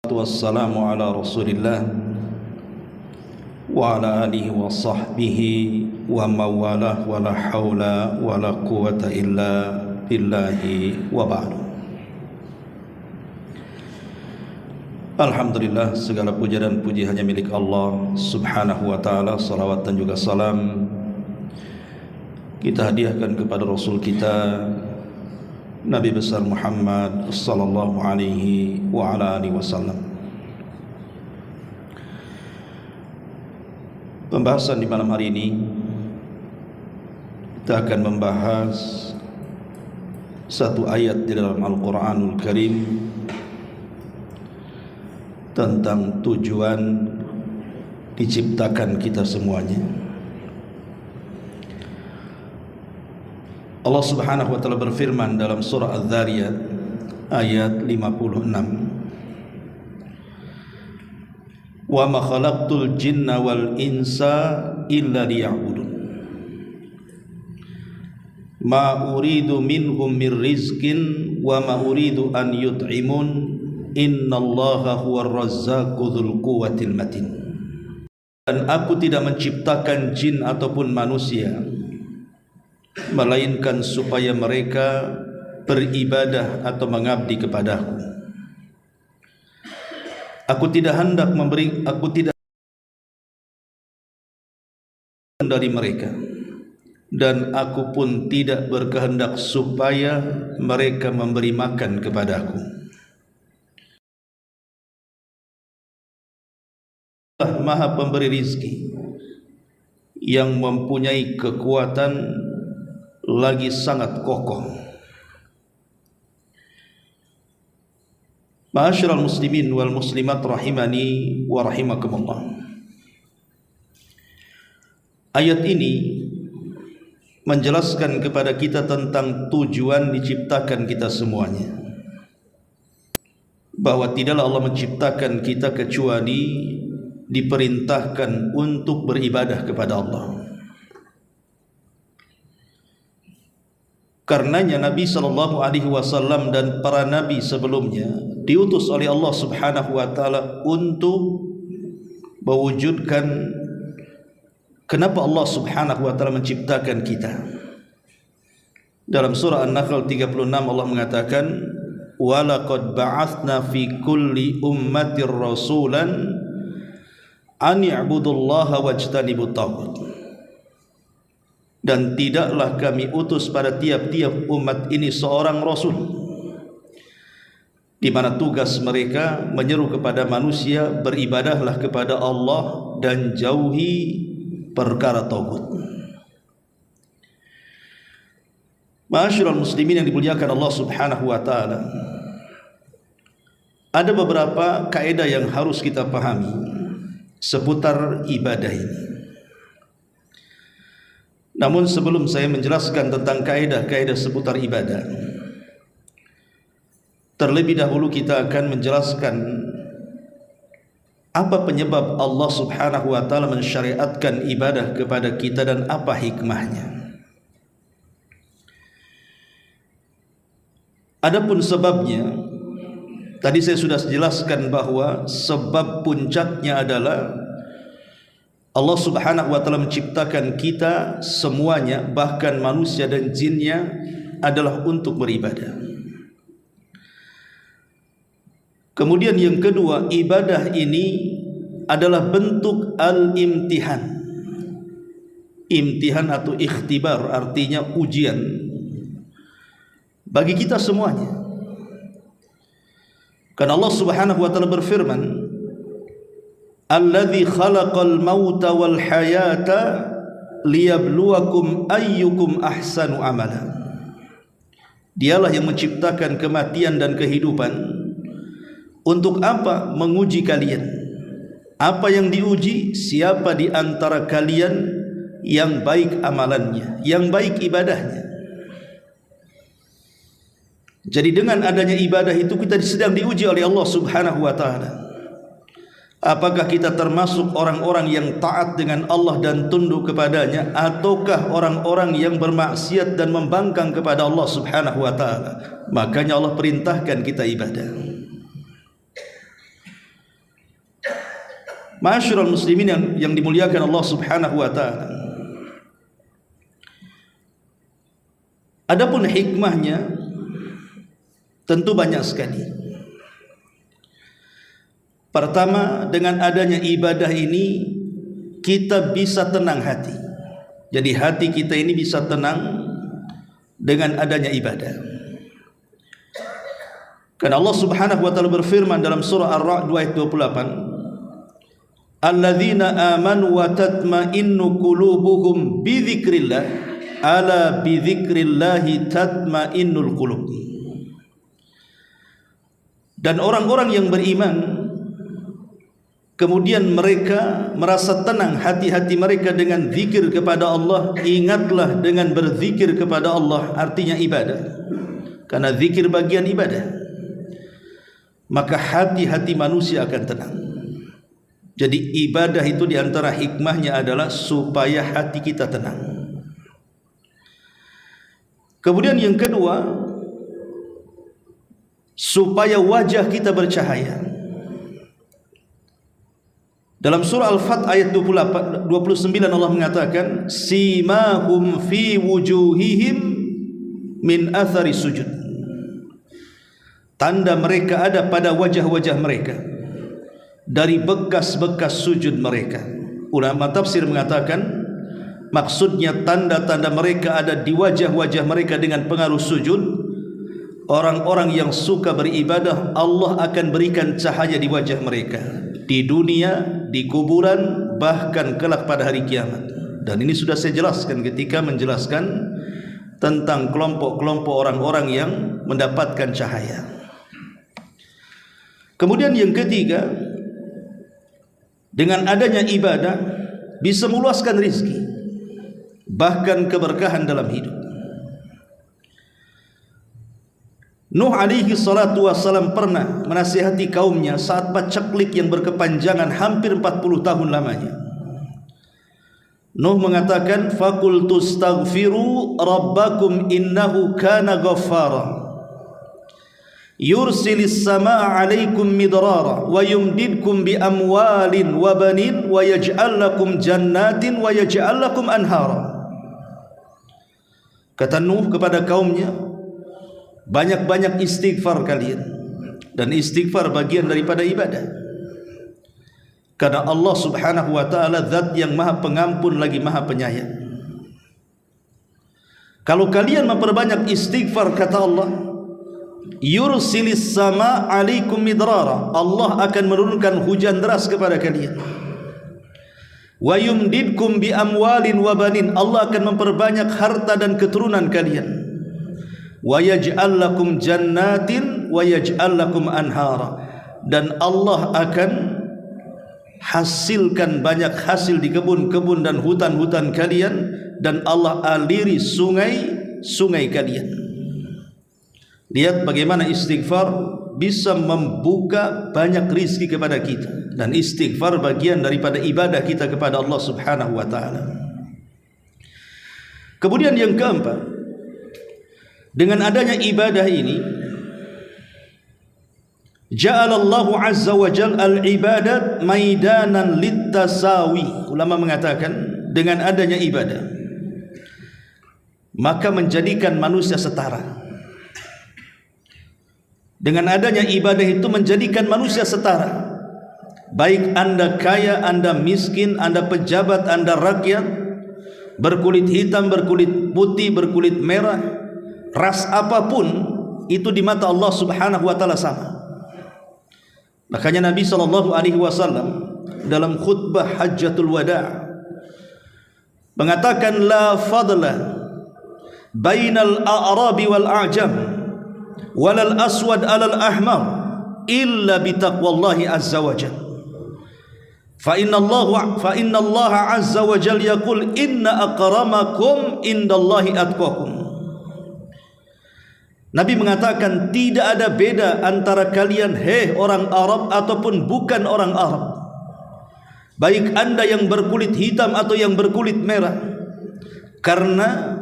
Wassalamu ala Rasulillah wa ala alihi wa sahbihi wa mawalah wa la hawla wa la quwata illa billahi wa ba'du. Alhamdulillah, segala puja dan puji hanya milik Allah subhanahu wa ta'ala. Salawat dan juga salam kita hadiahkan kepada Rasul kita Nabi besar Muhammad sallallahu alaihi wa ala alihi wasallam. Pembahasan di malam hari ini kita akan membahas satu ayat di dalam Al-Quranul Karim tentang tujuan diciptakan kita semuanya. Allah subhanahu wa ta'ala berfirman dalam surah Adz-Dzariyat ayat 56, wa ma khalaqtul jinna wal insa illa liya'budun ma uridu minhum mir rizqin wa ma uridu an yut'imun innallaha huwar razzaqu dzul quwwatil matin. Dan aku tidak menciptakan jin ataupun manusia melainkan supaya mereka beribadah atau mengabdi kepadaku. Aku tidak dari mereka, dan aku pun tidak berkehendak supaya mereka memberi makan kepadaku. Allah Maha Pemberi rizki yang mempunyai kekuatan lagi sangat kokoh. Ma'asyiral muslimin wal muslimat rahimani wa rahimakumullah. Ayat ini menjelaskan kepada kita tentang tujuan diciptakan kita semuanya, bahwa tidaklah Allah menciptakan kita kecuali diperintahkan untuk beribadah kepada Allah. Karenanya Nabi SAW dan para nabi sebelumnya diutus oleh Allah subhanahu wa ta'ala untuk mewujudkan kenapa Allah subhanahu wa ta'ala menciptakan kita. Dalam surah An-Nahl 36 Allah mengatakan, wa laqad ba'athna fi kulli ummatir rasulan an i'budullaha wajtanibut taghut. Dan tidaklah kami utus pada tiap-tiap umat ini seorang rasul, di mana tugas mereka menyeru kepada manusia beribadahlah kepada Allah dan jauhi perkara taghut. Ma'asyiral muslimin yang dimuliakan Allah subhanahu wa ta'ala, ada beberapa kaidah yang harus kita pahami seputar ibadah ini. Namun sebelum saya menjelaskan tentang kaidah-kaidah seputar ibadah, terlebih dahulu kita akan menjelaskan apa penyebab Allah subhanahu wa ta'ala mensyariatkan ibadah kepada kita dan apa hikmahnya. Adapun sebabnya, tadi saya sudah jelaskan bahwa sebab puncaknya adalah Allah subhanahu wa ta'ala menciptakan kita semuanya, bahkan manusia dan jinnya, adalah untuk beribadah. Kemudian yang kedua, ibadah ini adalah bentuk al-imtihan. Imtihan atau ikhtibar artinya ujian bagi kita semuanya. Karena Allah subhanahu wa ta'ala berfirman, alladzi khalaqal mauta wal hayata liyabluwakum ayyukum ahsanu amala. Dialah yang menciptakan kematian dan kehidupan. Untuk apa? Menguji kalian. Apa yang diuji? Siapa di antara kalian yang baik amalannya, yang baik ibadahnya. Jadi dengan adanya ibadah itu kita sedang diuji oleh Allah subhanahu wa ta'ala. Apakah kita termasuk orang-orang yang taat dengan Allah dan tunduk kepadanya, ataukah orang-orang yang bermaksiat dan membangkang kepada Allah subhanahu wa ta'ala? Makanya Allah perintahkan kita ibadah. Ma'asyiral muslimin yang dimuliakan Allah Subhanahu wa taala. Adapun hikmahnya tentu banyak sekali. Pertama, dengan adanya ibadah ini kita bisa tenang hati. Jadi hati kita ini bisa tenang dengan adanya ibadah. Karena Allah Subhanahu wa taala berfirman dalam surah Ar-Ra'd ayat 28, alladzina amanu wa tatma'innu qulubuhum bi dzikrillah ala bi dzikrillahi tatma'innul qulub. Dan orang-orang yang beriman kemudian mereka merasa tenang hati-hati mereka dengan zikir kepada Allah. Ingatlah dengan berzikir kepada Allah, artinya ibadah. Karena zikir bagian ibadah, maka hati-hati manusia akan tenang. Jadi ibadah itu diantara hikmahnya adalah supaya hati kita tenang. Kemudian yang kedua, supaya wajah kita bercahaya. Dalam surah Al-Fat ayat 29 Allah mengatakan, simahum fi wujuhihim min athari sujud. Tanda mereka ada pada wajah-wajah mereka dari bekas-bekas sujud mereka. Ulama tafsir mengatakan maksudnya tanda-tanda mereka ada di wajah-wajah mereka dengan pengaruh sujud. Orang-orang yang suka beribadah, Allah akan berikan cahaya di wajah mereka di dunia, di kuburan, bahkan kelak pada hari kiamat. Dan ini sudah saya jelaskan ketika menjelaskan tentang kelompok-kelompok orang-orang yang mendapatkan cahaya. Kemudian yang ketiga, dengan adanya ibadah bisa meluaskan rizki, bahkan keberkahan dalam hidup. Nuh alaihi salatu wassalam pernah menasihati kaumnya saat paceklik yang berkepanjangan hampir 40 tahun lamanya. Nuh mengatakan, faqultu astaghfiru rabbakum innahu kana ghaffara yursilis samaa alaikum midrara wa yumdidkum bi amwalin wa banin wa yaj'al lakum jannatin wa yaj'al lakum anhara. Kata Nuh kepada kaumnya, banyak-banyak istighfar kalian, dan istighfar bagian daripada ibadah. Karena Allah Subhanahu wa taala zat yang maha pengampun lagi maha penyayang. Kalau kalian memperbanyak istighfar, kata Allah, yursilis sama alaikum midrara, Allah akan menurunkan hujan deras kepada kalian. Wa yumdidkum bi amwalin wa banin, Allah akan memperbanyak harta dan keturunan kalian. Wa yaj'al lakum jannatin wa yaj'al lakum anhara, dan Allah akan hasilkan banyak hasil di kebun-kebun dan hutan-hutan kalian, dan Allah aliri sungai-sungai kalian. Lihat bagaimana istighfar bisa membuka banyak rizki kepada kita, dan istighfar bagian daripada ibadah kita kepada Allah Subhanahu wa taala. Kemudian yang keempat, dengan adanya ibadah ini, ja'alallahu azza wa jalla al-ibadat maidanan littasawi. Ulama mengatakan dengan adanya ibadah maka menjadikan manusia setara. Dengan adanya ibadah itu menjadikan manusia setara. Baik Anda kaya, Anda miskin, Anda pejabat, Anda rakyat, berkulit hitam, berkulit putih, berkulit merah, ras apapun itu di mata Allah Subhanahu wa taala sama. Makanya Nabi sallallahu alaihi wasallam dalam khutbah Hajjatul Wada' mengatakan, la fadla bainal a'rabi wal a'jam walal aswad alal ahmar illa bitaqwallahi azza wa jalla. Fa inna Allah azza wa jalla yaqul inna akramakum indallahi atqakum. Nabi mengatakan tidak ada beda antara kalian, hei orang Arab ataupun bukan orang Arab, baik Anda yang berkulit hitam atau yang berkulit merah, karena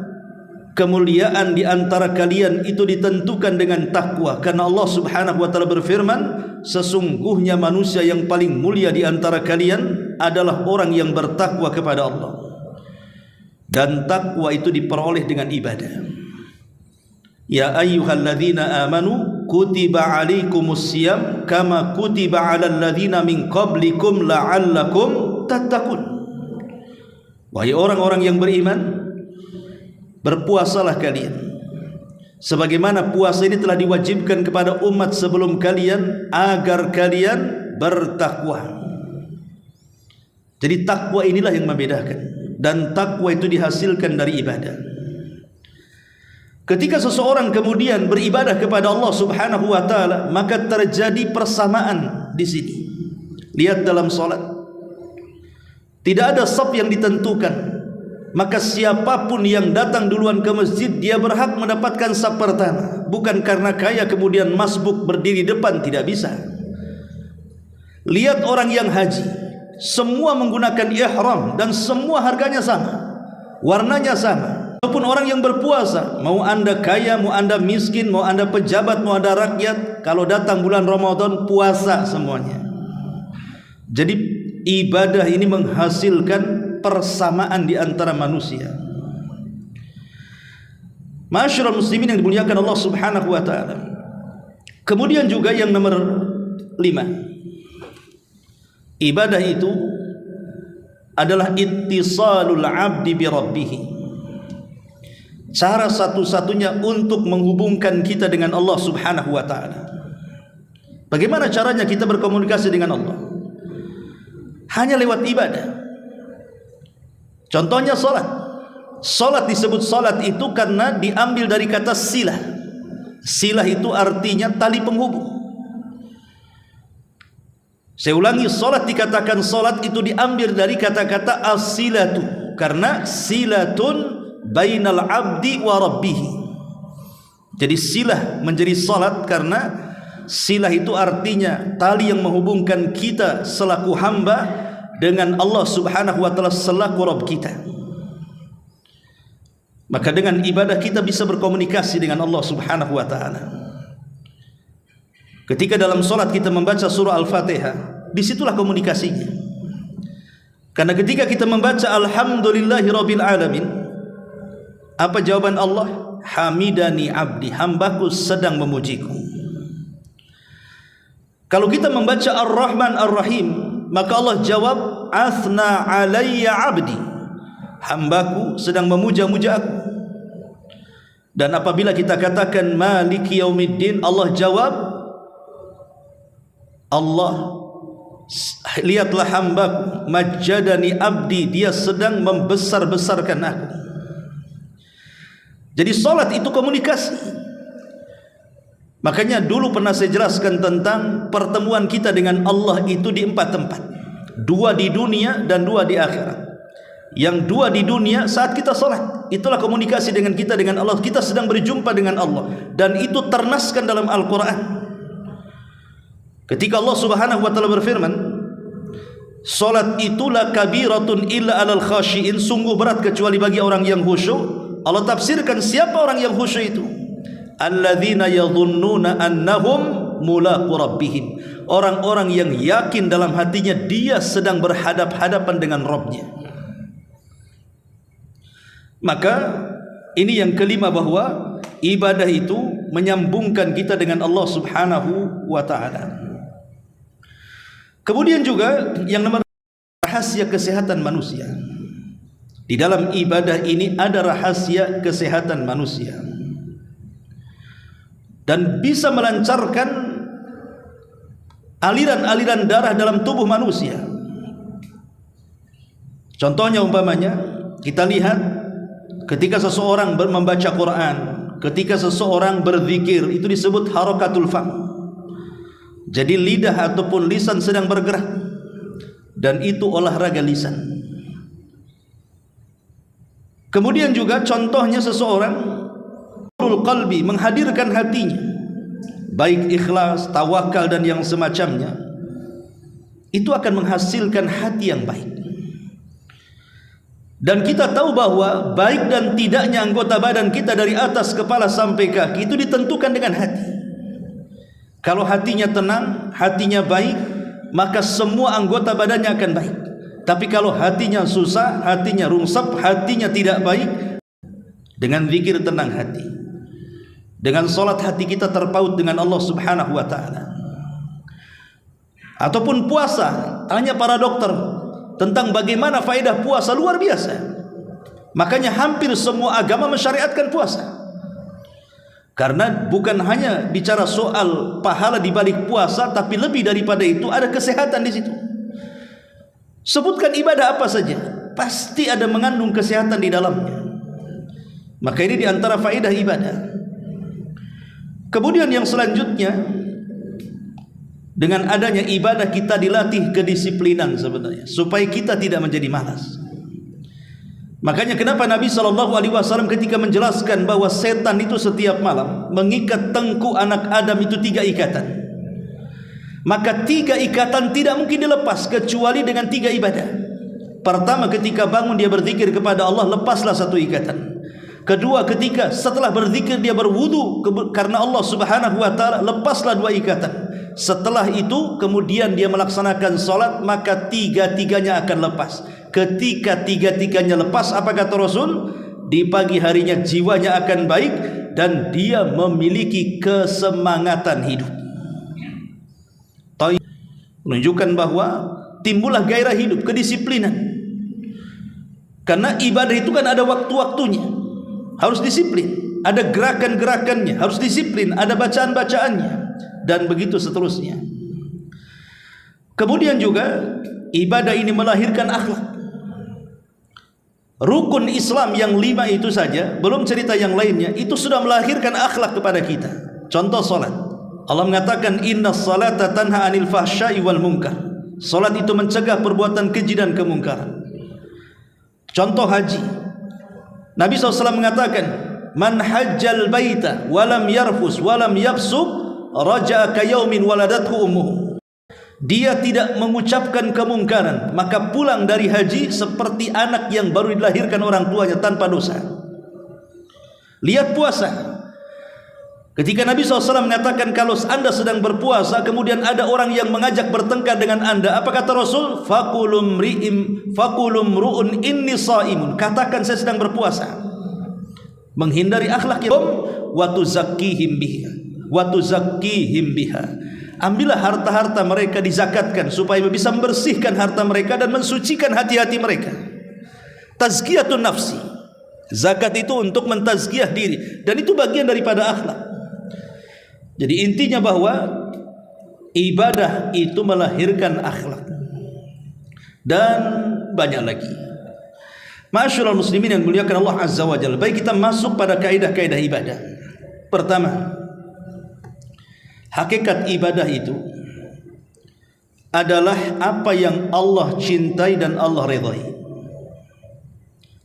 kemuliaan di antara kalian itu ditentukan dengan takwa, karena Allah Subhanahu wa taala berfirman, sesungguhnya manusia yang paling mulia di antara kalian adalah orang yang bertakwa kepada Allah. Dan takwa itu diperoleh dengan ibadah. Ya ayyuhalladzina amanu kutiba alaikumus siyam kama kutiba alal ladzina min qablikum la'allakum tattaqun. Wahai orang-orang yang beriman, berpuasalah kalian sebagaimana puasa ini telah diwajibkan kepada umat sebelum kalian agar kalian bertakwa. Jadi takwa inilah yang membedakan, dan takwa itu dihasilkan dari ibadah. Ketika seseorang kemudian beribadah kepada Allah Subhanahu wa taala, maka terjadi persamaan di sini. Lihat dalam salat, tidak ada shaf yang ditentukan, maka siapapun yang datang duluan ke masjid dia berhak mendapatkan shaf pertama. Bukan karena kaya kemudian masbuk berdiri depan, tidak bisa. Lihat orang yang haji, semua menggunakan ihram dan semua harganya sama, warnanya sama. Ataupun orang yang berpuasa, mau anda kaya, mau anda miskin, mau anda pejabat, mau anda rakyat, kalau datang bulan Ramadan puasa semuanya. Jadi ibadah ini menghasilkan persamaan di antara manusia. Ma'asyiral muslimin yang dimuliakan Allah Subhanahu wa taala. Kemudian juga yang nomor 5, ibadah itu adalah ittisalul abdi bi rabbih. Cara satu-satunya untuk menghubungkan kita dengan Allah Subhanahu wa taala. Bagaimana caranya kita berkomunikasi dengan Allah? Hanya lewat ibadah. Contohnya salat. Salat disebut salat itu karena diambil dari kata silah. Silah itu artinya tali penghubung. Saya ulangi, salat dikatakan salat itu diambil dari kata-kata as-silatu, karena silatun bainal abdi wa rabbih. Jadi silah menjadi salat karena silah itu artinya tali yang menghubungkan kita selaku hamba dengan Allah Subhanahu wa taala selaku Rabb kita. Maka dengan ibadah kita bisa berkomunikasi dengan Allah Subhanahu wa taala. Ketika dalam salat kita membaca surah Al-Fatihah, disitulah komunikasinya. Karena ketika kita membaca alhamdulillahirabbil alamin, apa jawaban Allah? Hamidani abdi, hambaku sedang memujiku. Kalau kita membaca Ar-Rahman Ar-Rahim, maka Allah jawab athna alayya abdi, hambaku sedang memuja-muja aku. Dan apabila kita katakan maliki yaumiddin, Allah jawab, Allah lihatlah hambaku majjadani abdi, dia sedang membesar-besarkan aku. Jadi salat itu komunikasi. Makanya dulu pernah saya jelaskan tentang pertemuan kita dengan Allah itu di 4 tempat. 2 di dunia dan 2 di akhirat. Yang 2 di dunia saat kita salat, itulah komunikasi dengan kita dengan Allah. Kita sedang berjumpa dengan Allah, dan itu ternaskan dalam Al-Quran. Ketika Allah Subhanahu wa taala berfirman, salat itulah kabiratun illa alal khashiin, sungguh berat kecuali bagi orang yang khusyuk. Allah tafsirkan siapa orang yang khusyuk itu? Alladzina yadhunnuna annahum mulaqu rabbihim, orang-orang yang yakin dalam hatinya dia sedang berhadap-hadapan dengan Rabbnya. Maka ini yang kelima, bahwa ibadah itu menyambungkan kita dengan Allah Subhanahu wa taala. Kemudian juga yang nomor, rahasia kesehatan manusia. Di dalam ibadah ini ada rahasia kesehatan manusia, dan bisa melancarkan aliran-aliran darah dalam tubuh manusia. Contohnya umpamanya kita lihat ketika seseorang membaca Quran, ketika seseorang berzikir, itu disebut harakatul fam. Jadi lidah ataupun lisan sedang bergerak, dan itu olahraga lisan. Kemudian juga contohnya seseorang qalbi, menghadirkan hatinya, baik ikhlas, tawakal dan yang semacamnya, itu akan menghasilkan hati yang baik. Dan kita tahu bahwa baik dan tidaknya anggota badan kita dari atas kepala sampai kaki itu ditentukan dengan hati. Kalau hatinya tenang, hatinya baik, maka semua anggota badannya akan baik. Tapi kalau hatinya susah, hatinya rungsep, hatinya tidak baik, dengan zikir tenang hati, dengan solat hati kita terpaut dengan Allah Subhanahu wa ta'ala. Ataupun puasa, tanya para dokter tentang bagaimana faedah puasa, luar biasa. Makanya hampir semua agama mensyariatkan puasa, karena bukan hanya bicara soal pahala di balik puasa, tapi lebih daripada itu ada kesehatan di situ. Sebutkan ibadah apa saja, pasti ada mengandung kesehatan di dalamnya. Maka ini diantara faedah ibadah. Kemudian yang selanjutnya, dengan adanya ibadah kita dilatih kedisiplinan sebenarnya, supaya kita tidak menjadi malas. Makanya kenapa Nabi SAW ketika menjelaskan bahwa setan itu setiap malam mengikat tengkuk anak Adam itu 3 ikatan, maka 3 ikatan tidak mungkin dilepas kecuali dengan 3 ibadah. Pertama, ketika bangun dia berzikir kepada Allah, lepaslah 1 ikatan. Kedua, ketika setelah berzikir dia berwudu karena Allah Subhanahu wa ta'ala, lepaslah 2 ikatan. Setelah itu kemudian dia melaksanakan solat, maka 3-tiganya akan lepas. Ketika 3-tiganya lepas, apa kata Rasul? Di pagi harinya jiwanya akan baik dan dia memiliki kesemangatan hidup. Menunjukkan bahwa timbullah gairah hidup, kedisiplinan. Karena ibadah itu kan ada waktu-waktunya, harus disiplin. Ada gerakan-gerakannya, harus disiplin. Ada bacaan-bacaannya, dan begitu seterusnya. Kemudian juga ibadah ini melahirkan akhlak. Rukun Islam yang 5 itu saja, belum cerita yang lainnya, itu sudah melahirkan akhlak kepada kita. Contoh salat, Allah mengatakan innas salata tanha 'anil fahsya'i wal munkar. Salat itu mencegah perbuatan keji dan kemungkaran. Contoh haji, Nabi SAW mengatakan man hajjal baita walam yarfus walam yafsuk raja'a kayaumin waladathu ummuh. Dia tidak mengucapkan kemungkaran, maka pulang dari haji seperti anak yang baru dilahirkan orang tuanya tanpa dosa. Lihat puasa, ketika Nabi SAW mengatakan kalau anda sedang berpuasa kemudian ada orang yang mengajak bertengkar dengan anda, apa kata Rasul? Fakulum ru'un inni sa'imun. Katakan saya sedang berpuasa. Menghindari akhlak yang wa tuzakkihim biha. Ambillah harta-harta mereka, dizakatkan supaya bisa membersihkan harta mereka dan mensucikan hati-hati mereka. Tazkiyatun nafsi. Zakat itu untuk mentazkiyah diri, dan itu bagian daripada akhlak. Jadi intinya bahwa ibadah itu melahirkan akhlak, dan banyak lagi. Ma'asyiral muslimin yang muliakan Allah Azza wa Jalla, baik kita masuk pada kaidah-kaidah ibadah. Pertama, hakikat ibadah itu adalah apa yang Allah cintai dan Allah ridhai.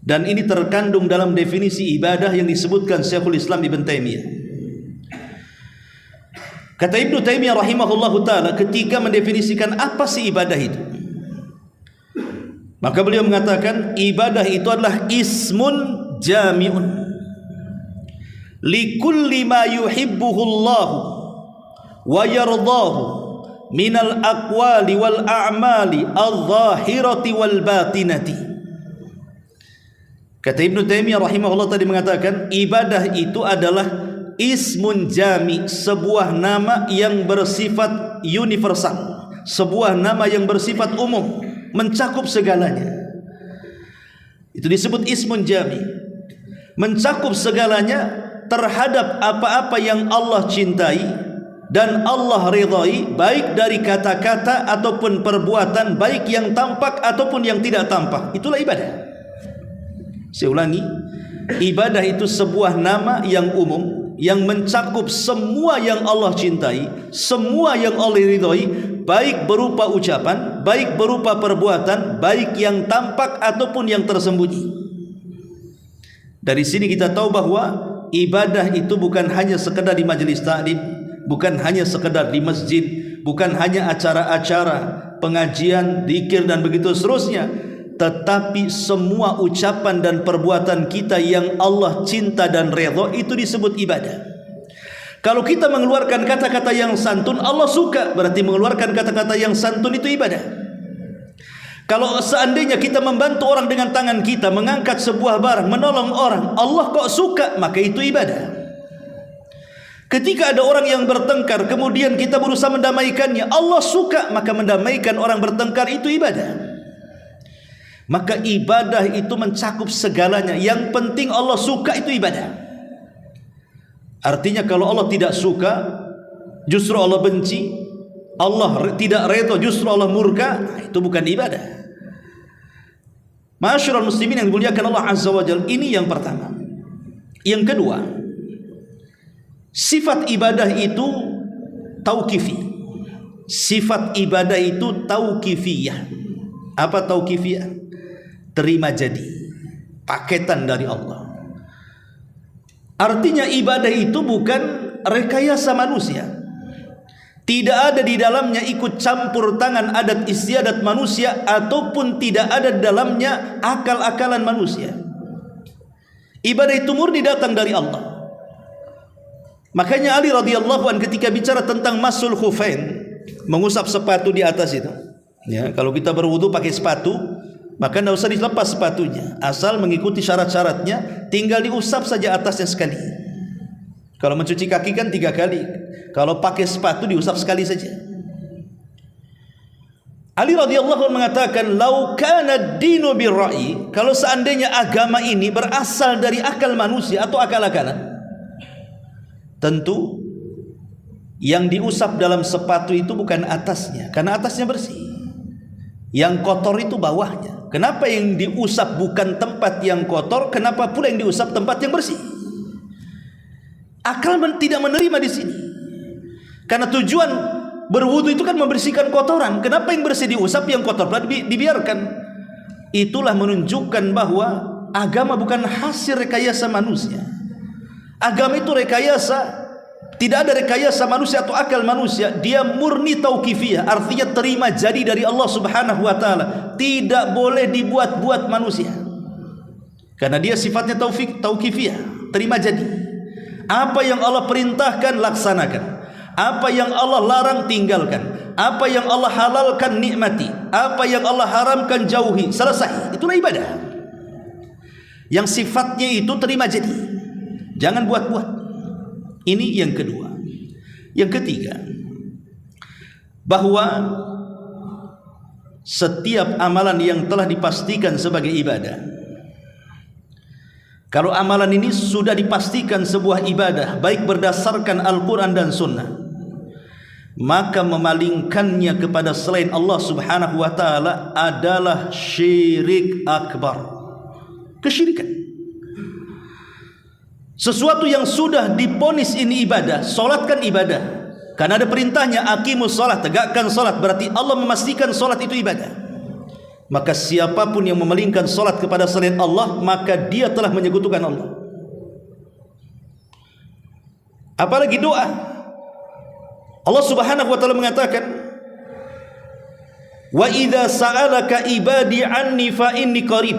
Dan ini terkandung dalam definisi ibadah yang disebutkan Syekhul Islam Ibn Taimiyah. Kata Ibnu Taimiyah rahimahullahu ta'ala ketika mendefinisikan apa sih ibadah itu, maka beliau mengatakan ibadah itu adalah ismun jami'un likulli ma yuhibbuhullahu wa yardahu minal aqwali wal a'mali adh-dhahirati wal batinati. Kata Ibnu Taimiyah rahimahullah tadi mengatakan ibadah itu adalah ismun jami, sebuah nama yang bersifat universal, sebuah nama yang bersifat umum, mencakup segalanya. Itu disebut ismun jami, mencakup segalanya terhadap apa-apa yang Allah cintai dan Allah ridhai, baik dari kata-kata ataupun perbuatan, baik yang tampak ataupun yang tidak tampak. Itulah ibadah. Saya ulangi, ibadah itu sebuah nama yang umum yang mencakup semua yang Allah cintai, semua yang Allah ridhai, baik berupa ucapan, baik berupa perbuatan, baik yang tampak ataupun yang tersembunyi. Dari sini kita tahu bahwa ibadah itu bukan hanya sekedar di majelis ta'lim, bukan hanya sekedar di masjid, bukan hanya acara-acara pengajian, zikir dan begitu seterusnya, tetapi semua ucapan dan perbuatan kita yang Allah cinta dan redha itu disebut ibadah. Kalau kita mengeluarkan kata-kata yang santun, Allah suka, berarti mengeluarkan kata-kata yang santun itu ibadah. Kalau seandainya kita membantu orang dengan tangan kita, mengangkat sebuah barang, menolong orang, Allah kok suka, maka itu ibadah. Ketika ada orang yang bertengkar, kemudian kita berusaha mendamaikannya, Allah suka, maka mendamaikan orang bertengkar itu ibadah. Maka ibadah itu mencakup segalanya. Yang penting Allah suka itu ibadah. Artinya kalau Allah tidak suka, justru Allah benci, Allah tidak redha, justru Allah murka, itu bukan ibadah. Ma'asyiral muslimin yang dimuliakan Allah Azza wa Jalla, ini yang pertama. Yang kedua, sifat ibadah itu tauqifi. Sifat ibadah itu tauqifiyah. Apa tauqifiyah? Terima jadi, paketan dari Allah. Artinya ibadah itu bukan rekayasa manusia. Tidak ada di dalamnya ikut campur tangan adat istiadat manusia, ataupun tidak ada di dalamnya akal-akalan manusia. Ibadah itu murni datang dari Allah. Makanya Ali radhiyallahu anhu ketika bicara tentang masul khufain, mengusap sepatu di atas itu, ya, kalau kita berwudu pakai sepatu, maka tidak usah dilepas sepatunya, asal mengikuti syarat-syaratnya, tinggal diusap saja atasnya sekali. Kalau mencuci kaki kan 3 kali, kalau pakai sepatu diusap sekali saja. Ali radhiyallahu anhu mengatakan, "Lau kana ad-dinu bir-ra'yi," kalau seandainya agama ini berasal dari akal manusia atau akal-akalan, tentu yang diusap dalam sepatu itu bukan atasnya, karena atasnya bersih. Yang kotor itu bawahnya. Kenapa yang diusap bukan tempat yang kotor? Kenapa pula yang diusap tempat yang bersih? Akal tidak menerima di sini. Karena tujuan berwudu itu kan membersihkan kotoran. Kenapa yang bersih diusap, yang kotor pula dibiarkan? Itulah menunjukkan bahwa agama bukan hasil rekayasa manusia. Agama itu rekayasa. Tidak ada rekayasa manusia atau akal manusia. Dia murni tauqifiyah, artinya terima jadi dari Allah Subhanahu wa taala. Tidak boleh dibuat-buat manusia. Karena dia sifatnya tauqifiyah, terima jadi. Apa yang Allah perintahkan laksanakan. Apa yang Allah larang tinggalkan. Apa yang Allah halalkan nikmati. Apa yang Allah haramkan jauhi. Selesai. Itulah ibadah. Yang sifatnya itu terima jadi. Jangan buat-buat. Ini yang kedua. Yang ketiga, bahwa setiap amalan yang telah dipastikan sebagai ibadah, kalau amalan ini sudah dipastikan sebuah ibadah, baik berdasarkan Al-Quran dan Sunnah, maka memalingkannya kepada selain Allah Subhanahu wa ta'ala adalah syirik akbar, kesyirikan. Sesuatu yang sudah diponis ini ibadah, solat kan ibadah, karena ada perintahnya aqimus solat, tegakkan solat, berarti Allah memastikan solat itu ibadah. Maka siapapun yang memalingkan solat kepada selain Allah, maka dia telah menyekutukan Allah. Apalagi doa, Allah Subhanahu wa ta'ala mengatakan, wa idza sa'alaka ibadi anni fa inni qarib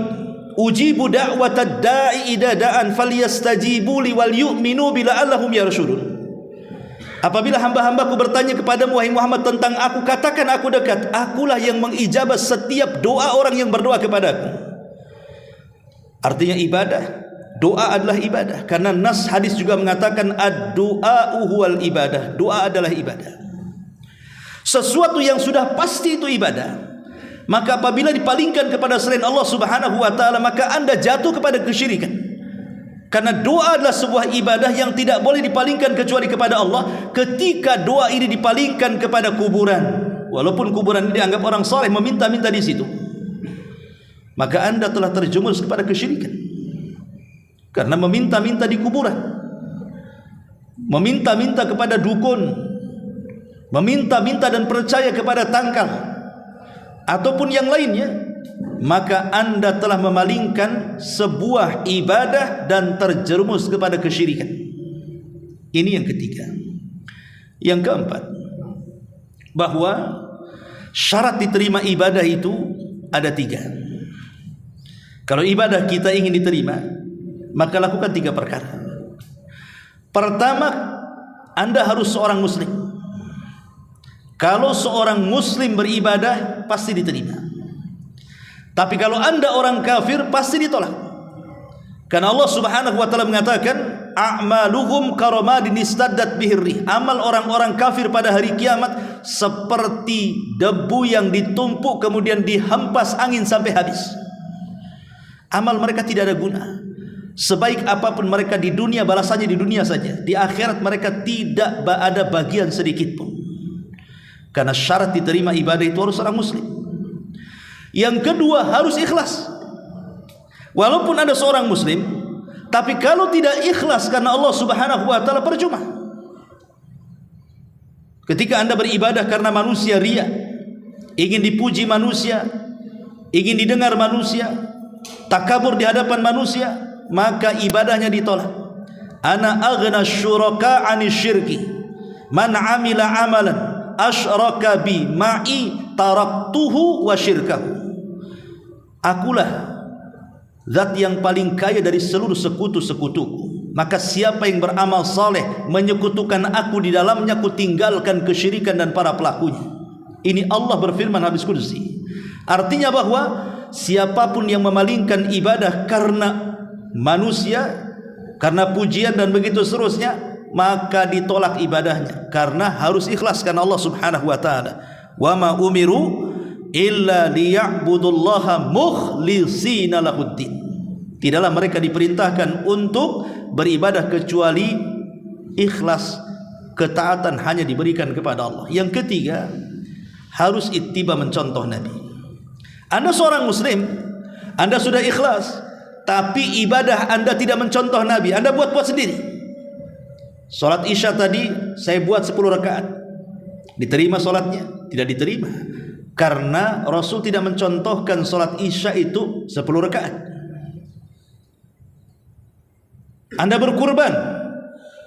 ujibu da'watad da'i idza da'an falyastajibu li wal yu'minu bila'allahum yarshudun. Apabila hamba-hambaku bertanya kepadamu wahai Muhammad tentang aku, katakan aku dekat. Akulah yang mengijabah setiap doa orang yang berdoa kepadaku. Artinya ibadah, doa adalah ibadah. Karena nas hadis juga mengatakan ad-du'a'u huwal ibadah. Doa adalah ibadah. Sesuatu yang sudah pasti itu ibadah, maka apabila dipalingkan kepada selain Allah Subhanahu wa ta'ala, maka anda jatuh kepada kesyirikan. Karena doa adalah sebuah ibadah yang tidak boleh dipalingkan kecuali kepada Allah. Ketika doa ini dipalingkan kepada kuburan, walaupun kuburan ini dianggap orang saleh meminta-minta di situ, maka anda telah terjumus kepada kesyirikan. Karena meminta-minta di kuburan, meminta-minta kepada dukun, meminta-minta dan percaya kepada tangkal ataupun yang lainnya, maka anda telah memalingkan sebuah ibadah dan terjerumus kepada kesyirikan. Ini yang ketiga. Yang keempat, bahwa syarat diterima ibadah itu ada 3. Kalau ibadah kita ingin diterima, maka lakukan 3 perkara. Pertama, Anda harus seorang muslim. Kalau seorang muslim beribadah, pasti diterima. Tapi kalau Anda orang kafir, pasti ditolak. Karena Allah Subhanahu wa taala mengatakan, a'maluhum karamadin istaddat bihir rih. Amal orang-orang kafir pada hari kiamat seperti debu yang ditumpuk kemudian dihempas angin sampai habis. Amal mereka tidak ada guna. Sebaik apapun mereka di dunia, balasannya di dunia saja. Di akhirat mereka tidak ada bagian sedikit pun. Karena syarat diterima ibadah itu harus orang muslim. Yang kedua, harus ikhlas. Walaupun ada seorang muslim, tapi kalau tidak ikhlas karena Allah Subhanahu wa taala, percuma. Ketika Anda beribadah karena manusia riya, ingin dipuji manusia, ingin didengar manusia, takabur di hadapan manusia, maka ibadahnya ditolak. Ana aghna syuraka 'ani syirki man 'amila 'amalan asyraka bi ma'i taraktuhu wa syirkahu. Akulah zat yang paling kaya dari seluruh sekutu-sekutuku. Maka siapa yang beramal saleh menyekutukan aku di dalamnya, aku tinggalkan kesyirikan dan para pelakunya. Ini Allah berfirman hadis qudsi. Artinya bahwa siapapun yang memalingkan ibadah karena manusia, karena pujian dan begitu seterusnya, maka ditolak ibadahnya. Karena harus ikhlas karena Allah Subhanahu wa taala. Wa ma umiru illa liya'budullaha mukhlishina lahuddin. Tidaklah mereka diperintahkan untuk beribadah kecuali ikhlas, ketaatan hanya diberikan kepada Allah. Yang ketiga, harus ittiba, mencontoh Nabi. Anda seorang muslim, Anda sudah ikhlas, tapi ibadah Anda tidak mencontoh Nabi, Anda buat-buat sendiri. Salat Isya tadi saya buat 10 rakaat. Diterima salatnya? Tidak diterima. Karena Rasul tidak mencontohkan salat Isya itu 10 rakaat. Anda berkurban,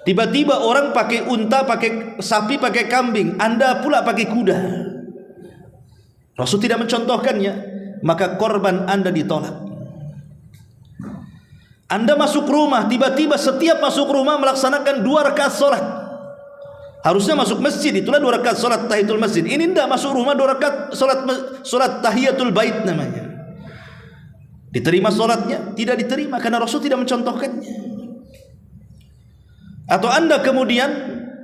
tiba-tiba orang pakai unta, pakai sapi, pakai kambing, Anda pula pakai kuda. Rasul tidak mencontohkannya, maka korban Anda ditolak. Anda masuk rumah, tiba-tiba setiap masuk rumah melaksanakan 2 rakaat salat. Harusnya masuk masjid, itulah 2 rakaat salat tahiyatul masjid. Ini tidak masuk rumah, 2 rakaat salat tahiyatul bait namanya. Diterima salatnya? Tidak diterima karena Rasul tidak mencontohkannya. Atau Anda kemudian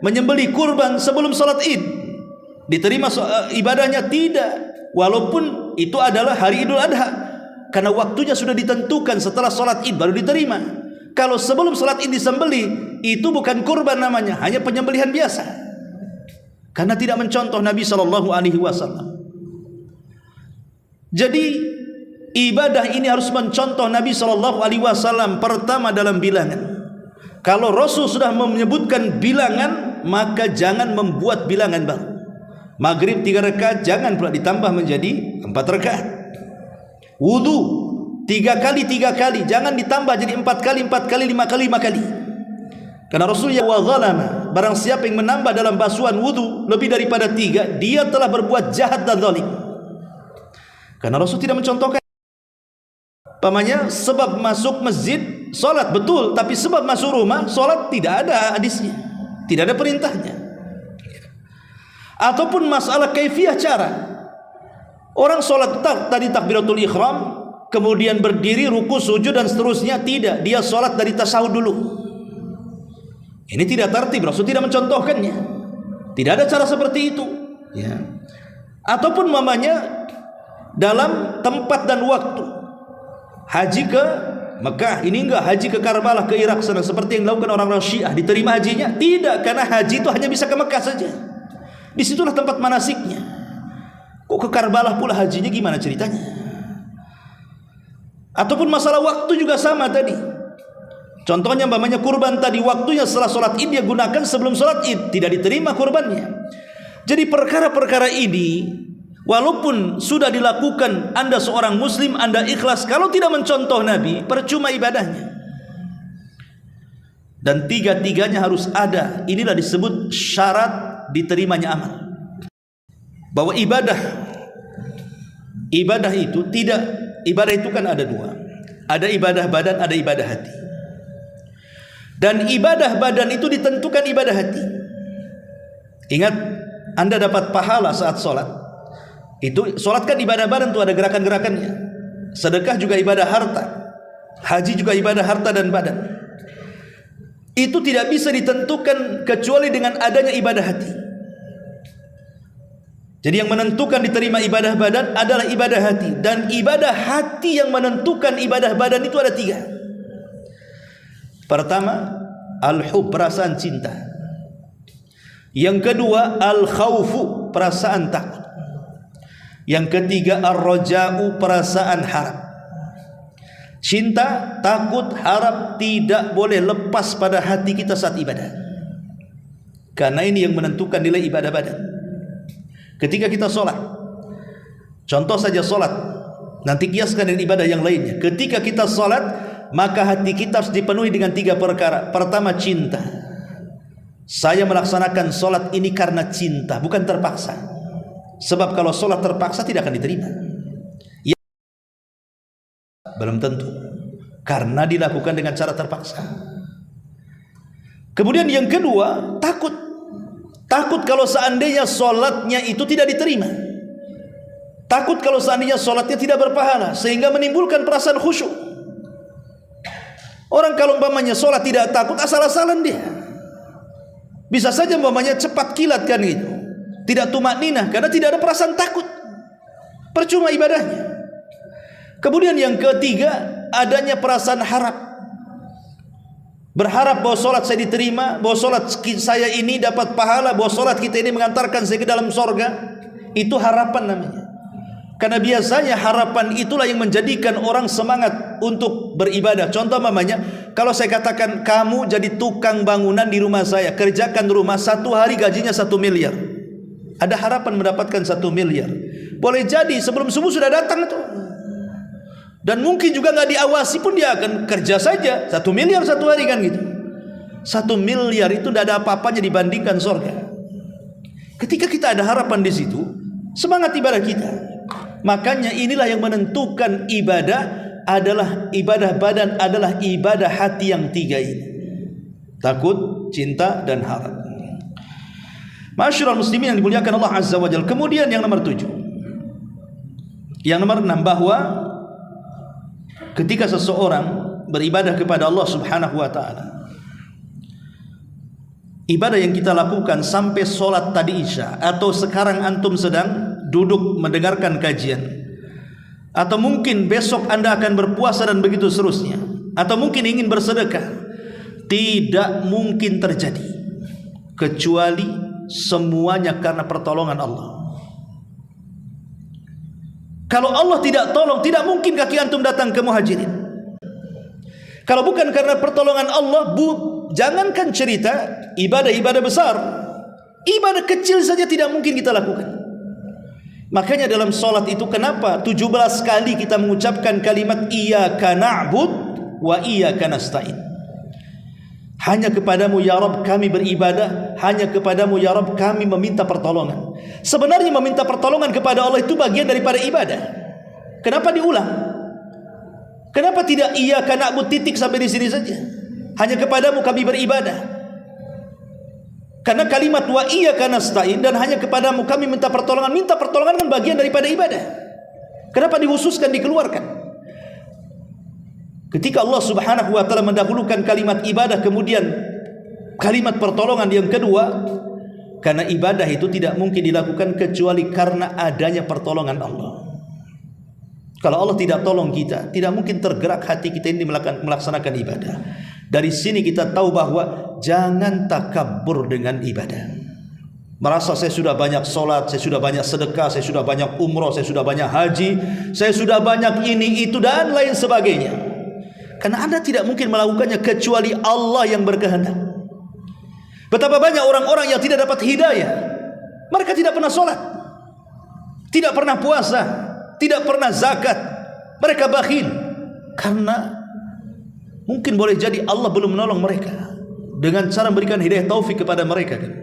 menyembelih kurban sebelum salat Id, diterima ibadahnya? Tidak, walaupun itu adalah hari Idul Adha, karena waktunya sudah ditentukan setelah salat Id baru diterima. Kalau sebelum salat Id disembelih, itu bukan kurban namanya, hanya penyembelihan biasa, karena tidak mencontoh Nabi SAW. Jadi ibadah ini harus mencontoh Nabi SAW. Pertama, dalam bilangan. Kalau Rasul sudah menyebutkan bilangan, maka jangan membuat bilangan baru. Maghrib 3 rakaat, jangan pula ditambah menjadi 4 rakaat. Wudu 3 kali 3 kali, jangan ditambah jadi 4 kali 4 kali 5 kali 5 kali. Karena Rasul ya wa zalama, barang siapa yang menambah dalam basuhan wudu lebih daripada 3, dia telah berbuat jahat dan zalim. Karena Rasul tidak mencontohkan. Pamannya sebab masuk masjid salat betul, tapi sebab masuk rumah salat tidak ada hadisnya, tidak ada perintahnya. Ataupun masalah kaifiyah cara. Orang salat tadi takbiratul ihram, kemudian berdiri, ruku, sujud dan seterusnya, tidak, dia salat dari tasyahud dulu. Ini tidak tertib, Rasul tidak mencontohkannya. Tidak ada cara seperti itu, ya. Ataupun mamanya dalam tempat dan waktu. Haji ke Mekah, ini enggak haji ke Karbala, ke Irak sana, seperti yang dilakukan orang-orang Syiah. Diterima hajinya? Tidak, karena haji itu hanya bisa ke Mekah saja. Disitulah tempat manasiknya. Kok ke Karbala pula hajinya, gimana ceritanya? Ataupun masalah waktu juga sama tadi. Contohnya umpamanya kurban tadi, waktunya setelah sholat Id dia gunakan sebelum sholat Id, tidak diterima kurbannya. Jadi perkara-perkara ini, walaupun sudah dilakukan, Anda seorang muslim, Anda ikhlas, kalau tidak mencontoh Nabi, percuma ibadahnya. Dan tiga-tiganya harus ada. Inilah disebut syarat diterimanya amal. Bahwa ibadah itu tidak, ibadah itu kan ada 2. Ada ibadah badan, ada ibadah hati. Dan ibadah badan itu ditentukan ibadah hati. Ingat, Anda dapat pahala saat sholat. Itu sholat kan ibadah badan, tuh ada gerakan-gerakannya. Sedekah juga ibadah harta. Haji juga ibadah harta dan badan. Itu tidak bisa ditentukan kecuali dengan adanya ibadah hati. Jadi yang menentukan diterima ibadah badan adalah ibadah hati. Dan ibadah hati yang menentukan ibadah badan itu ada 3. Pertama, al-hub, perasaan cinta. Yang kedua, al-khawfu, perasaan takut. Yang ketiga, ar-raja'u, perasaan harap. Cinta, takut, harap tidak boleh lepas pada hati kita saat ibadah. Karena ini yang menentukan nilai ibadah badan. Ketika kita sholat, contoh saja sholat, nanti kiaskan dengan ibadah yang lainnya. Ketika kita sholat, maka hati kita harus dipenuhi dengan 3 perkara. Pertama, cinta. Saya melaksanakan sholat ini karena cinta, bukan terpaksa. Sebab kalau sholat terpaksa tidak akan diterima. Ya, belum tentu, karena dilakukan dengan cara terpaksa. Kemudian yang kedua, takut. Takut kalau seandainya sholatnya itu tidak diterima. Takut kalau seandainya sholatnya tidak berpahala, sehingga menimbulkan perasaan khusyuk. Orang kalau umpamanya sholat tidak takut, asal-asalan dia. Bisa saja umpamanya cepat kilat kan gitu. Tidak tumakninah karena tidak ada perasaan takut. Percuma ibadahnya. Kemudian yang ketiga, adanya perasaan harap. Berharap bahwa sholat saya diterima, bahwa sholat saya ini dapat pahala, bahwa sholat kita ini mengantarkan saya ke dalam sorga. Itu harapan namanya. Karena biasanya harapan itulah yang menjadikan orang semangat untuk beribadah. Contoh mamanya, kalau saya katakan kamu jadi tukang bangunan di rumah saya, kerjakan rumah, 1 hari gajinya 1 miliar. Ada harapan mendapatkan 1 miliar. Boleh jadi sebelum subuh sudah datang itu. Dan mungkin juga nggak diawasi pun dia akan kerja saja 1 miliar 1 hari kan gitu. 1 miliar itu tidak ada apa-apanya dibandingkan surga. Ketika kita ada harapan di situ, semangat ibadah kita. Makanya inilah yang menentukan ibadah adalah ibadah badan, adalah ibadah hati yang 3 ini. Takut, cinta, dan harap. Ma'asyiral muslimin yang dimuliakan Allah Azza wa Jalla. Kemudian yang nomor 7. Yang nomor 6, bahwa ketika seseorang beribadah kepada Allah Subhanahu wa ta'ala, ibadah yang kita lakukan sampai sholat tadi isya, atau sekarang antum sedang duduk mendengarkan kajian, atau mungkin besok anda akan berpuasa dan begitu seterusnya, atau mungkin ingin bersedekah, tidak mungkin terjadi kecuali semuanya karena pertolongan Allah. Kalau Allah tidak tolong, tidak mungkin kaki antum datang ke Muhajirin. Kalau bukan karena pertolongan Allah, jangankan cerita ibadah-ibadah besar, ibadah kecil saja tidak mungkin kita lakukan. Makanya dalam sholat itu kenapa 17 kali kita mengucapkan kalimat iyyaka na'bud wa iyyaka nasta'in. Hanya kepadamu ya Rabb kami beribadah, hanya kepadamu ya Rabb kami meminta pertolongan. Sebenarnya meminta pertolongan kepada Allah itu bagian daripada ibadah. Kenapa diulang? Kenapa tidak iyyaka na'bud titik sampai di sini saja? Hanya kepadamu kami beribadah. Karena kalimat wa iyyaka nasta'in dan hanya kepadamu kami minta pertolongan kan bagian daripada ibadah. Kenapa dikhususkan, dikeluarkan? Ketika Allah Subhanahu wa ta'ala mendahulukan kalimat ibadah, kemudian kalimat pertolongan yang kedua, karena ibadah itu tidak mungkin dilakukan kecuali karena adanya pertolongan Allah. Kalau Allah tidak tolong kita, tidak mungkin tergerak hati kita ini melaksanakan ibadah. Dari sini kita tahu bahwa jangan takabur dengan ibadah. Merasa saya sudah banyak sholat, saya sudah banyak sedekah, saya sudah banyak umroh, saya sudah banyak haji, saya sudah banyak ini, itu, dan lain sebagainya. Karena anda tidak mungkin melakukannya kecuali Allah yang berkehendak. Betapa banyak orang-orang yang tidak dapat hidayah. Mereka tidak pernah sholat, tidak pernah puasa, tidak pernah zakat. Mereka bakhil karena mungkin boleh jadi Allah belum menolong mereka dengan cara memberikan hidayah taufik kepada mereka kan?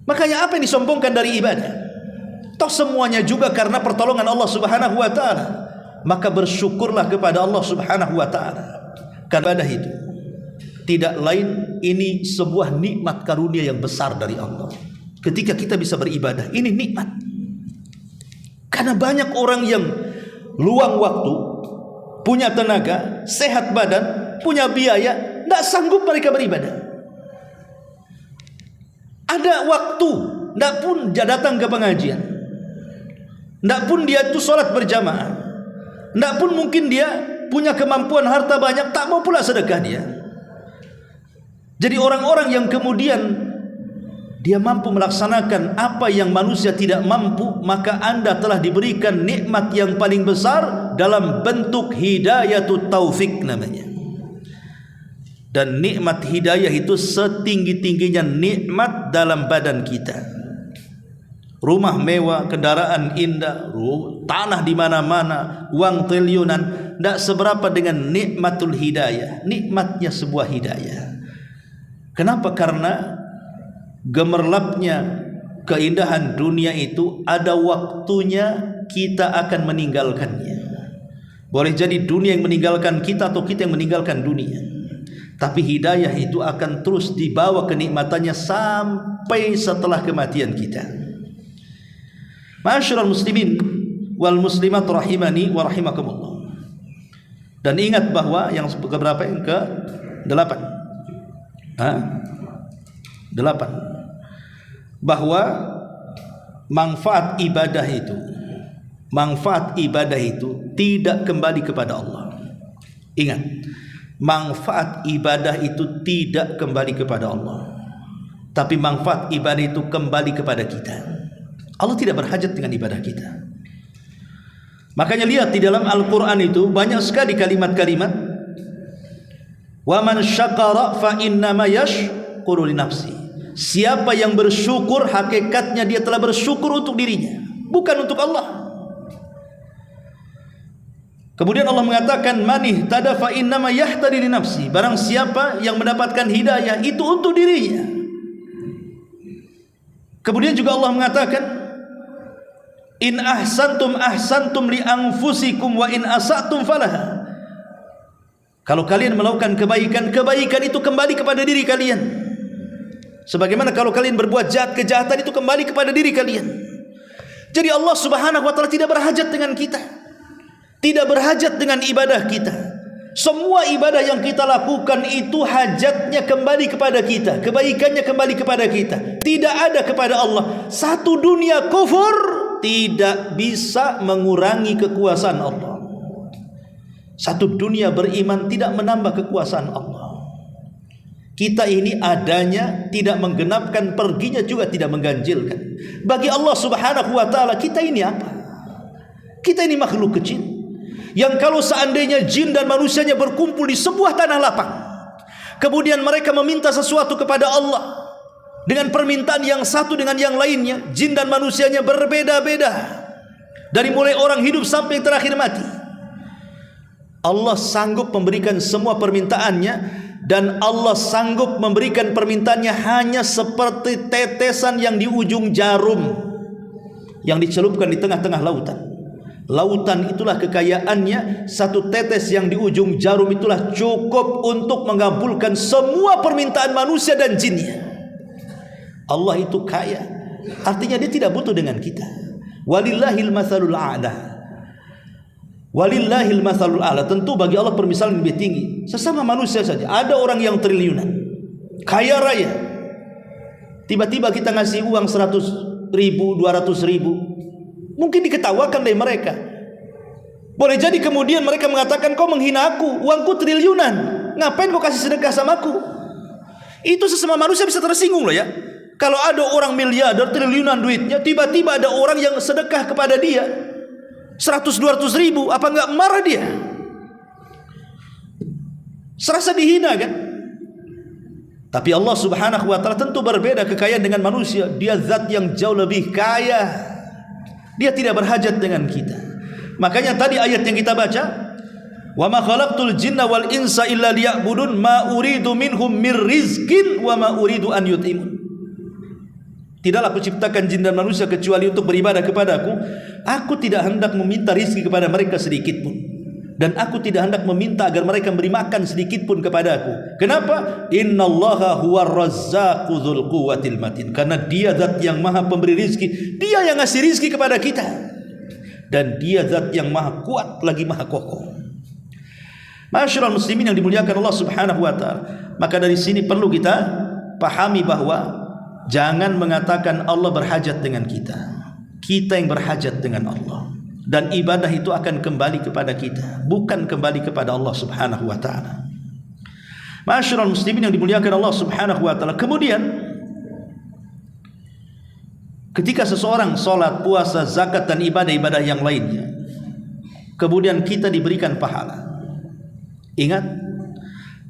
Makanya apa yang disombongkan dari ibadah? Toh semuanya juga karena pertolongan Allah Subhanahu wa ta'ala. maka bersyukurlah kepada Allah Subhanahu wa taala. Karena ibadah itu tidak lain, ini sebuah nikmat karunia yang besar dari Allah. Ketika kita bisa beribadah, ini nikmat. Karena banyak orang yang luang waktu, punya tenaga, sehat badan, punya biaya, tidak sanggup mereka beribadah. Ada waktu, tidak pun dia datang ke pengajian, tidak pun dia itu sholat berjamaah, tidak pun mungkin dia punya kemampuan harta banyak, tak mau pula sedekah dia. Jadi orang-orang yang kemudian dia mampu melaksanakan apa yang manusia tidak mampu, maka Anda telah diberikan nikmat yang paling besar dalam bentuk hidayatut taufik namanya. Dan nikmat hidayah itu setinggi-tingginya nikmat dalam badan kita. Rumah mewah, kendaraan indah, tanah di mana-mana, uang triliunan, tidak seberapa dengan nikmatul hidayah. Nikmatnya sebuah hidayah. Kenapa? Karena gemerlapnya keindahan dunia itu ada waktunya kita akan meninggalkannya. Boleh jadi dunia yang meninggalkan kita atau kita yang meninggalkan dunia. Tapi hidayah itu akan terus dibawa kenikmatannya sampai setelah kematian kita. Ma'asyiral muslimin wal muslimat rahimani wa rahimakumullah. Dan ingat bahwa yang keberapa, yang ke-8. 8. Bahwa manfaat ibadah itu tidak kembali kepada Allah. Ingat, manfaat ibadah itu tidak kembali kepada Allah, tapi manfaat ibadah itu kembali kepada kita. Allah tidak berhajat dengan ibadah kita. Makanya lihat di dalam Al-Quran itu banyak sekali kalimat-kalimat, wa man syakara fa innama yashkuru li nafsi. Siapa yang bersyukur, hakikatnya dia telah bersyukur untuk dirinya, bukan untuk Allah. Kemudian Allah mengatakan, man ihtada fa innama yahtadi li nafsi. Barang siapa yang mendapatkan hidayah itu untuk dirinya. Kemudian juga Allah mengatakan, in ahsantum ahsantum li anfusikum wa in asatum falaha. Kalau kalian melakukan kebaikan, kebaikan itu kembali kepada diri kalian. Sebagaimana kalau kalian berbuat jahat, kejahatan itu kembali kepada diri kalian. Jadi Allah Subhanahu wa taala tidak berhajat dengan kita, tidak berhajat dengan ibadah kita. Semua ibadah yang kita lakukan itu hajatnya kembali kepada kita, kebaikannya kembali kepada kita, tidak ada kepada Allah. Satu dunia kufur tidak bisa mengurangi kekuasaan Allah. Satu dunia beriman tidak menambah kekuasaan Allah. Kita ini adanya tidak menggenapkan, perginya juga tidak mengganjilkan. Bagi Allah Subhanahu wa taala kita ini apa? Kita ini makhluk kecil yang kalau seandainya jin dan manusianya berkumpul di sebuah tanah lapang, kemudian mereka meminta sesuatu kepada Allah dengan permintaan yang satu dengan yang lainnya, jin dan manusianya berbeda-beda, dari mulai orang hidup sampai yang terakhir mati, Allah sanggup memberikan semua permintaannya. Dan Allah sanggup memberikan permintaannya hanya seperti tetesan yang di ujung jarum yang dicelupkan di tengah-tengah lautan. Lautan itulah kekayaannya. Satu tetes yang di ujung jarum itulah cukup untuk mengabulkan semua permintaan manusia dan jinnya. Allah itu kaya, artinya dia tidak butuh dengan kita. Walillahil matsalul a'la. Walillahil matsalul a'la. Tentu bagi Allah permisalan lebih tinggi. Sesama manusia saja, ada orang yang triliunan, kaya raya, tiba-tiba kita ngasih uang 100.000, 200.000, mungkin diketawakan oleh mereka. Boleh jadi kemudian mereka mengatakan, kau menghina aku, uangku triliunan, ngapain kau kasih sedekah sama aku? Itu sesama manusia bisa tersinggung loh ya. Kalau ada orang miliarder, triliunan duitnya, tiba-tiba ada orang yang sedekah kepada dia 100-200 ribu, apa enggak marah dia? Serasa dihina kan? Tapi Allah Subhanahu wa taala tentu berbeda kekayaan dengan manusia. Dia zat yang jauh lebih kaya. Dia tidak berhajat dengan kita. Makanya tadi ayat yang kita baca, wa ma khalaqtul jinna wal insa illa liya'budun ma uridu minhum mir rizqin wa ma uridu an yut'imun. Tidaklah aku ciptakan jin dan manusia kecuali untuk beribadah kepadaku. Aku tidak hendak meminta rizki kepada mereka sedikit pun, dan aku tidak hendak meminta agar mereka memberi makan sedikit pun kepadaku. Kenapa? Innallaha huwar razzaqu dzul quwwatil matin. Karena Dia zat yang maha pemberi rizki. Dia yang ngasih rizki kepada kita, dan Dia zat yang maha kuat lagi maha kokoh. Ma'asyiral muslimin yang dimuliakan Allah Subhanahu wa taala. Maka dari sini perlu kita pahami bahwa jangan mengatakan Allah berhajat dengan kita. Kita yang berhajat dengan Allah. Dan ibadah itu akan kembali kepada kita, bukan kembali kepada Allah Subhanahu wa taala. Ma'asyiral muslimin yang dimuliakan Allah Subhanahu wa taala. Kemudian ketika seseorang salat, puasa, zakat dan ibadah-ibadah yang lainnya, kemudian kita diberikan pahala. Ingat,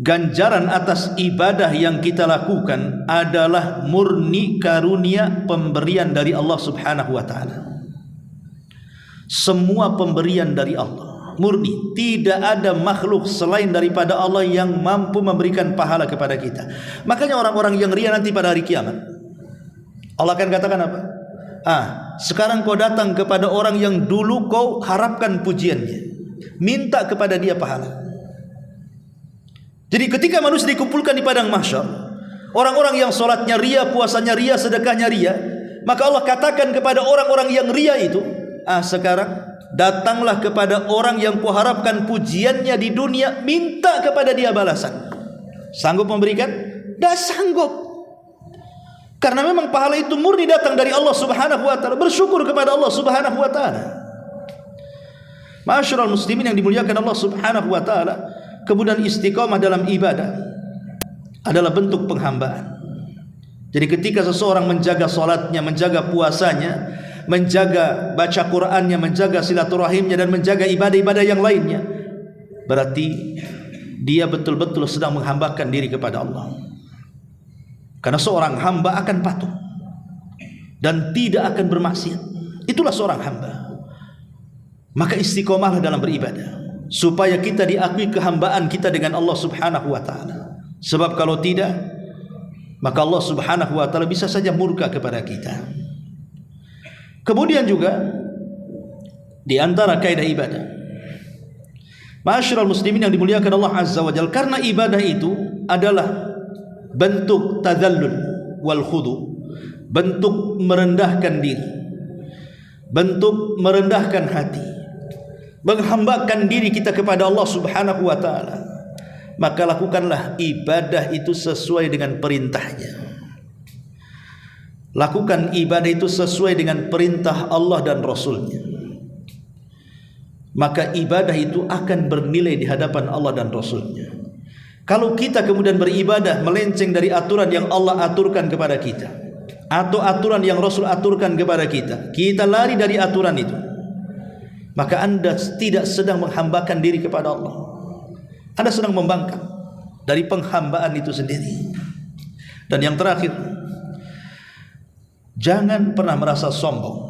ganjaran atas ibadah yang kita lakukan adalah murni karunia pemberian dari Allah Subhanahu wa taala. Semua pemberian dari Allah, murni. Tidak ada makhluk selain daripada Allah yang mampu memberikan pahala kepada kita. Makanya orang-orang yang ria nanti pada hari kiamat, Allah akan katakan apa? Sekarang kau datang kepada orang yang dulu kau harapkan pujiannya, minta kepada dia pahala. Jadi ketika manusia dikumpulkan di padang mahsyar, orang-orang yang solatnya ria, puasanya ria, sedekahnya ria, maka Allah katakan kepada orang-orang yang ria itu, sekarang datanglah kepada orang yang kuharapkan pujiannya di dunia, minta kepada dia balasan. Sanggup memberikan? Tidak sanggup. Karena memang pahala itu murni datang dari Allah Subhanahu wa taala. Bersyukur kepada Allah Subhanahu wa taala. Ma'asyiral muslimin yang dimuliakan Allah Subhanahu wa taala. Kemudian istiqamah dalam ibadah adalah bentuk penghambaan. Jadi ketika seseorang menjaga salatnya, menjaga puasanya, menjaga baca Qur'annya, menjaga silaturahimnya, dan menjaga ibadah-ibadah yang lainnya, berarti dia betul-betul sedang menghambakan diri kepada Allah. Karena seorang hamba akan patuh dan tidak akan bermaksiat. Itulah seorang hamba. Maka istiqomahlah dalam beribadah, supaya kita diakui kehambaan kita dengan Allah Subhanahu wa taala. Sebab kalau tidak, maka Allah Subhanahu wa taala bisa saja murka kepada kita. Kemudian juga di antara kaidah ibadah, ma'asyiral muslimin yang dimuliakan Allah Azza wa Jalla, karena ibadah itu adalah bentuk tadzallul wal khudu, bentuk merendahkan diri, bentuk merendahkan hati, menghambakan diri kita kepada Allah Subhanahu wa taala. Maka lakukanlah ibadah itu sesuai dengan perintahnya. Lakukan ibadah itu sesuai dengan perintah Allah dan Rasulnya. Maka ibadah itu akan bernilai di hadapan Allah dan Rasulnya. Kalau kita kemudian beribadah melenceng dari aturan yang Allah aturkan kepada kita, atau aturan yang Rasul aturkan kepada kita, kita lari dari aturan itu, maka Anda tidak sedang menghambakan diri kepada Allah. Anda sedang membangkang dari penghambaan itu sendiri. Dan yang terakhir, jangan pernah merasa sombong.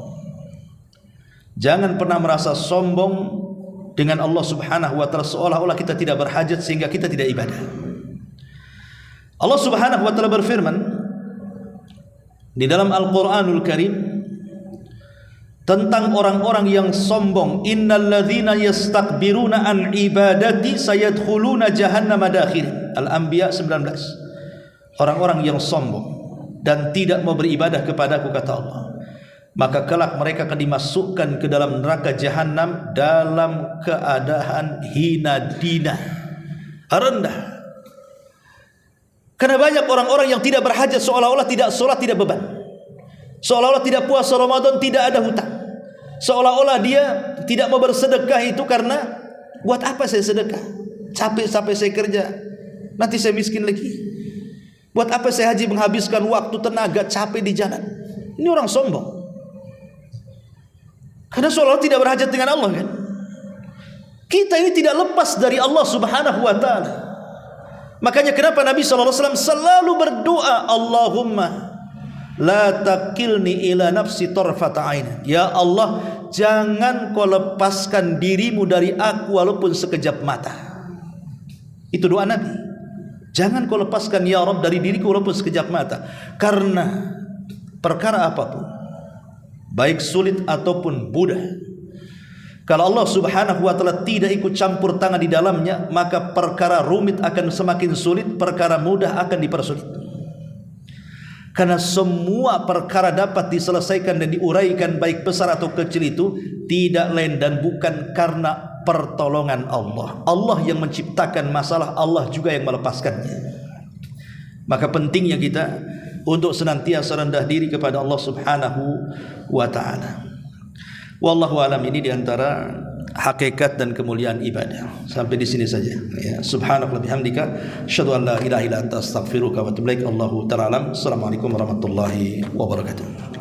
Jangan pernah merasa sombong dengan Allah Subhanahu wa taala, seolah-olah kita tidak berhajat sehingga kita tidak ibadah. Allah Subhanahu wa taala berfirman di dalam Al-Qur'anul Karim tentang orang-orang yang sombong, innalladzina yastakbiruna an ibadati sayadkhuluna jahannama dakhir. Al-Anbiya 19. Orang-orang yang sombong dan tidak mau beribadah kepadaku, kata Allah, maka kelak mereka akan dimasukkan ke dalam neraka jahanam dalam keadaan hina dina, rendah. Karena banyak orang-orang yang tidak berhajat, seolah-olah tidak sholat tidak beban, seolah-olah tidak puasa Ramadan tidak ada hutang, seolah-olah dia tidak mau bersedekah itu karena buat apa saya sedekah, capek-capek saya kerja, nanti saya miskin lagi. Buat apa saya haji, menghabiskan waktu, tenaga, capek di jalan. Ini orang sombong. Karena seolah-olah tidak berhajat dengan Allah, kan? Kita ini tidak lepas dari Allah Subhanahu wa taala. Makanya kenapa Nabi SAW selalu berdoa, Allahumma la takilni ila nafsi tarfata ain. Ya Allah, jangan kau lepaskan dirimu dari aku walaupun sekejap mata. Itu doa Nabi. Jangan kau lepaskan ya Rabb dari diriku walaupun sekejap mata. Karena perkara apapun, baik sulit ataupun mudah, kalau Allah subhanahu wa ta'ala tidak ikut campur tangan di dalamnya, maka perkara rumit akan semakin sulit, perkara mudah akan dipersulit. Karena semua perkara dapat diselesaikan dan diuraikan, baik besar atau kecil, itu tidak lain dan bukan karena pertolongan Allah. Allah yang menciptakan masalah, Allah juga yang melepaskannya. Maka pentingnya kita untuk senantiasa rendah diri kepada Allah subhanahu wa ta'ala. Wallahu alam, ini diantara hakikat dan kemuliaan ibadah. Sampai di sini saja. Ya, subhanallah bihamdika, asyhadu an la ilaha illa anta, astaghfiruka wa atubu ilaik. Allahu ta'ala alam. Assalamualaikum warahmatullahi wabarakatuh.